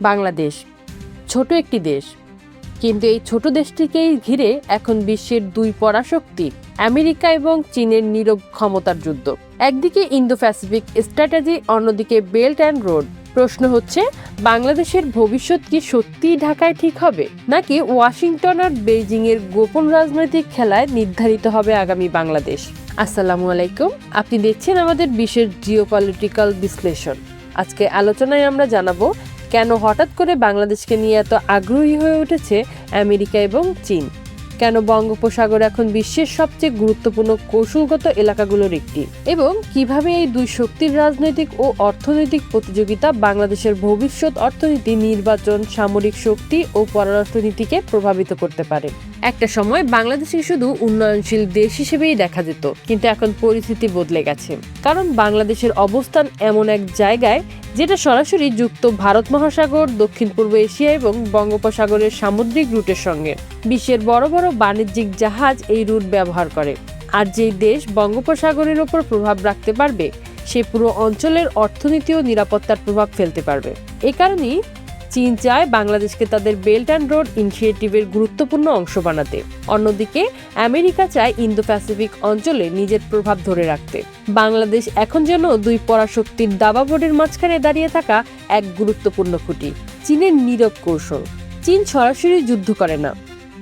বাংলাদেশ ছোট একটি দেশ, কিন্তু এই ছোট দেশটিকেই ঘিরে এখন বিশ্বের দুই পরাশক্তি আমেরিকা এবং চীনের নীরব ক্ষমতার যুদ্ধ। একদিকে ইন্দো প্যাসিফিক স্ট্র্যাটেজি, অন্যদিকে বেল্ট অ্যান্ড রোড। প্রশ্ন হচ্ছে, বাংলাদেশের ভবিষ্যৎ কি সত্যিই ঢাকায় ঠিক হবে, নাকি ওয়াশিংটন আর বেইজিং এর গোপন রাজনৈতিক খেলায় নির্ধারিত হবে আগামী বাংলাদেশ? আসসালামু আলাইকুম, আপনি দেখছেন আমাদের বিশ্বের জিওপলিটিক্যাল বিশ্লেষণ। আজকে আলোচনায় আমরা জানাবো কেন হঠাৎ করে বাংলাদেশকে নিয়ে এত আগ্রহী হয়ে উঠেছে আমেরিকা এবং চীন, কেন বঙ্গোপসাগর এখন বিশ্বের সবচেয়ে গুরুত্বপূর্ণ কৌশলগত এলাকাগুলোর একটি, এবং কিভাবে এই দুই শক্তির রাজনৈতিক ও অর্থনৈতিক প্রতিযোগিতা বাংলাদেশের ভবিষ্যৎ অর্থনীতি, নির্বাচন, সামরিক শক্তি ও পররাষ্ট্রনীতিকে প্রভাবিত করতে পারে। একটা সময় বাংলাদেশকে শুধু উন্নয়নশীল দেশ হিসেবেই দেখা যেত, কিন্তু এখন পরিস্থিতি বদলে গেছে। কারণ বাংলাদেশের অবস্থান এমন এক জায়গায় যেটা সরাসরি যুক্ত ভারত মহাসাগর, দক্ষিণ পূর্ব এশিয়া এবং বঙ্গোপসাগরের সামুদ্রিক রুটের সঙ্গে। বিশ্বের বড় বড় বাণিজ্যিক জাহাজ এই রুট ব্যবহার করে, আর যেই দেশ বঙ্গোপসাগরের ওপর প্রভাব রাখতে পারবে সে পুরো অঞ্চলের অর্থনীতি ও নিরাপত্তার প্রভাব ফেলতে পারবে। এ কারণেই চীন চায় বাংলাদেশকে তাদের বেল্ট অ্যান্ড রোড ইনিশিয়েটিভের গুরুত্বপূর্ণ অংশ বানাতে। অন্যদিকে আমেরিকা চায় ইন্দো প্যাসিফিক অঞ্চলে নিজের প্রভাব ধরে রাখতে। বাংলাদেশ এখন যেন দুই পরাশক্তির দাবাবোর্ডের মাঝখানে দাঁড়িয়ে থাকা এক গুরুত্বপূর্ণ খুঁটি। চীনের নীরব কৌশল। চীন সরাসরি যুদ্ধ করে না,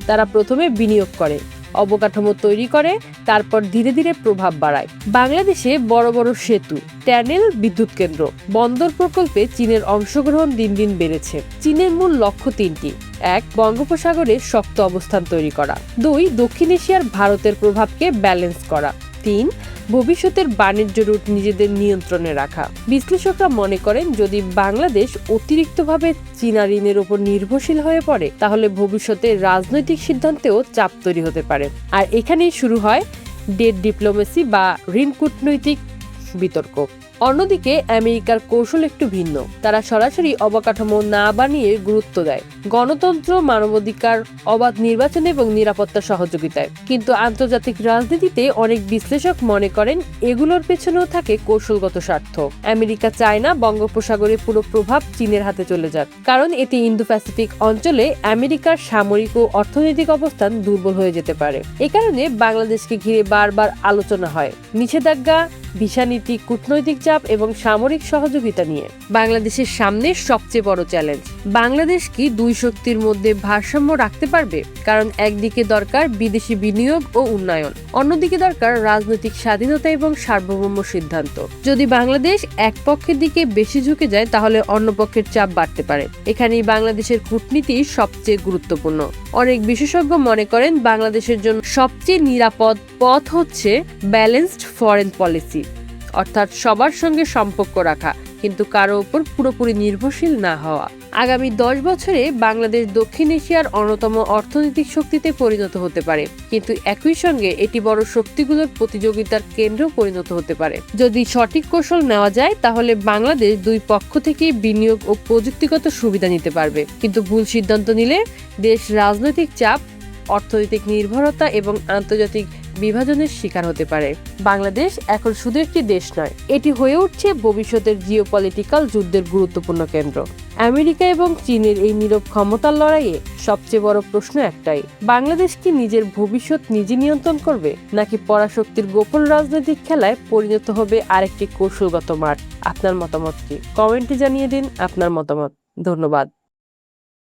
তারা প্রথমে বিনিয়োগ করে, অবকাঠামো তৈরি করে, তারপর ধীরে ধীরে প্রভাব বাড়ায়। বাংলাদেশে বড় বড় সেতু, টানেল, বিদ্যুৎ কেন্দ্র, বন্দর প্রকল্পে চীনের অংশগ্রহণ দিন দিন বেড়েছে। চীনের মূল লক্ষ্য তিনটি: ১. বঙ্গোপসাগরে শক্ত অবস্থান তৈরি করা। ২. দক্ষিণ এশিয়ার ভারতের প্রভাবকে ব্যালেন্স করা। ৩. ভবিষ্যতের বাণিজ্য রুট নিজেদের নিয়ন্ত্রণে রাখা। বিশ্লেষকরা মনে করেন, যদি বাংলাদেশ অতিরিক্তভাবে চীনা ঋণের উপর নির্ভরশীল হয়ে পড়ে, তাহলে ভবিষ্যতে রাজনৈতিক সিদ্ধান্তেও চাপ তৈরি হতে পারে। আর এখানেই শুরু হয় ডেট ডিপ্লোমেসি বা ঋণ কূটনৈতিক বিতর্ক। অন্যদিকে আমেরিকার কৌশল একটু ভিন্ন। তারা সরাসরি অবকাঠামো না বানিয়ে গুরুত্ব দেয় গণতন্ত্র, মানবাধিকার, অবাধ নির্বাচন এবং নিরাপত্তা সহযোগিতায়। কিন্তু আন্তর্জাতিক রাজনীতিতে অনেক বিশ্লেষক মনে করেন এগুলোর পেছনেও থাকে কৌশলগত স্বার্থ। আমেরিকা চায় না বঙ্গোপসাগরের পুরো প্রভাব চীনের হাতে চলে যাক, কারণ এতে ইন্দো প্যাসিফিক অঞ্চলে আমেরিকার সামরিক ও অর্থনৈতিক অবস্থান দুর্বল হয়ে যেতে পারে। এ কারণে বাংলাদেশকে ঘিরে বারবার আলোচনা হয় নিষেধাজ্ঞা, ভিসা নীতি, কূটনৈতিক চাপ এবং সামরিক সহযোগিতা নিয়ে। বাংলাদেশের সামনে সবচেয়ে বড় চ্যালেঞ্জ, বাংলাদেশ কি দুই শক্তির মধ্যে ভারসাম্য রাখতে পারবে? কারণ একদিকে দরকার বিদেশি বিনিয়োগ ও উন্নয়ন, অন্যদিকে দরকার রাজনৈতিক স্বাধীনতা এবং সার্বভৌম সিদ্ধান্ত। যদি বাংলাদেশ এক পক্ষের দিকে বেশি ঝুঁকে যায়, তাহলে অন্য পক্ষের চাপ বাড়তে পারে। এখানেই বাংলাদেশের কূটনীতি সবচেয়ে গুরুত্বপূর্ণ। অনেক বিশেষজ্ঞ মনে করেন বাংলাদেশের জন্য সবচেয়ে নিরাপদ পথ হচ্ছে ব্যালেন্সড ফরেন পলিসি, অর্থাৎ সবার সঙ্গে সম্পর্ক রাখা, কিন্তু কারো উপর পুরোপুরি নির্ভরশীল না হওয়া। আগামী 10 বছরে বাংলাদেশ দক্ষিণ এশিয়ার অন্যতম অর্থনৈতিক শক্তিতে পরিণত হতে পারে, কিন্তু একই সঙ্গে এটি বড় শক্তিগুলোর প্রতিযোগিতার কেন্দ্রেও পরিণত হতে পারে। যদি সঠিক কৌশল নেওয়া যায়, তাহলে বাংলাদেশ দুই পক্ষ থেকেই বিনিয়োগ ও প্রযুক্তিগত সুবিধা নিতে পারবে। কিন্তু ভুল সিদ্ধান্ত নিলে দেশ রাজনৈতিক চাপ, অর্থনৈতিক নির্ভরতা এবং আন্তর্জাতিক বিভাজনের শিকার হতে পারে। বাংলাদেশ এখন শুধু একটি দেশ নয়, এটি হয়ে উঠছে ভবিষ্যতের জিওপলিটিক্যাল যুদ্ধের গুরুত্বপূর্ণ কেন্দ্র। আমেরিকা এবং চীনের এই নীরব ক্ষমতার লড়াইয়ে সবচেয়ে বড় প্রশ্ন একটাই: বাংলাদেশ কি নিজের ভবিষ্যৎ নিজে নিয়ন্ত্রণ করবে, নাকি পরাশক্তির গোপন রাজনৈতিক খেলায় পরিণত হবে আরেকটি কৌশলগত মাঠ? আপনার মতামত কি? কমেন্টে জানিয়ে দিন আপনার মতামত। ধন্যবাদ।